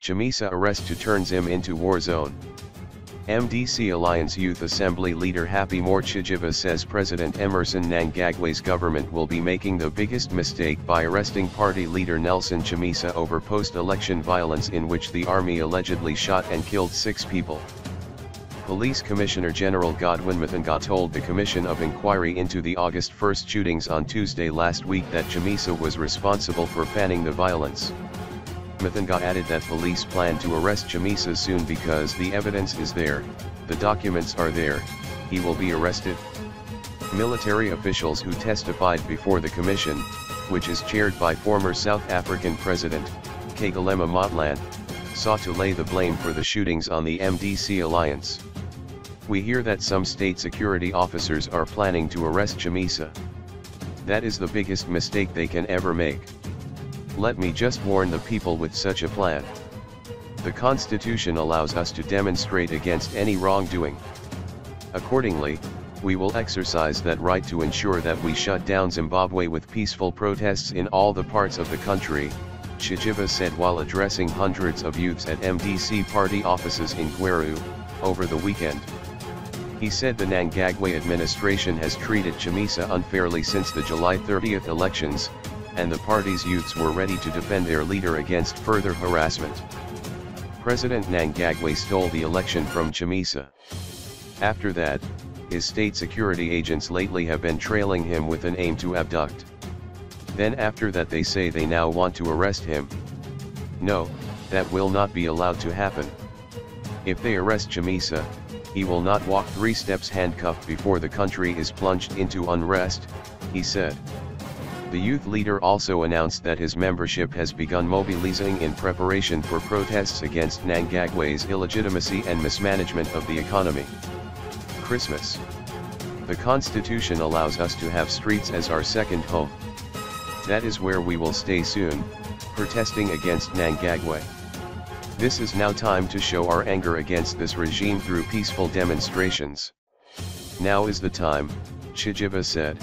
Chamisa arrest to turns him into war zone. MDC Alliance Youth Assembly leader Happymore Chidziva says President Emmerson Mnangagwa's government will be making the biggest mistake by arresting party leader Nelson Chamisa over post-election violence in which the army allegedly shot and killed 6 people. Police Commissioner General Godwin Mnangagwa told the Commission of Inquiry into the August 1st shootings on Tuesday last week that Chamisa was responsible for fanning the violence. Mnangagwa added that police plan to arrest Chamisa soon because the evidence is there, the documents are there, he will be arrested. Military officials who testified before the commission, which is chaired by former South African President, Kgalema Motlanthe, sought to lay the blame for the shootings on the MDC Alliance. We hear that some state security officers are planning to arrest Chamisa. That is the biggest mistake they can ever make. Let me just warn the people with such a plan. The Constitution allows us to demonstrate against any wrongdoing. Accordingly, we will exercise that right to ensure that we shut down Zimbabwe with peaceful protests in all the parts of the country, Chidziva said while addressing hundreds of youths at MDC party offices in Gweru, over the weekend. He said the Mnangagwa administration has treated Chamisa unfairly since the July 30th elections, and the party's youths were ready to defend their leader against further harassment. President Mnangagwa stole the election from Chamisa. After that, his state security agents lately have been trailing him with an aim to abduct. Then after that they say they now want to arrest him. No, that will not be allowed to happen. If they arrest Chamisa, he will not walk 3 steps handcuffed before the country is plunged into unrest, he said. The youth leader also announced that his membership has begun mobilizing in preparation for protests against Mnangagwa's illegitimacy and mismanagement of the economy. Christmas. The Constitution allows us to have streets as our second home. That is where we will stay soon, protesting against Mnangagwa. This is now time to show our anger against this regime through peaceful demonstrations. Now is the time, Chidziva said.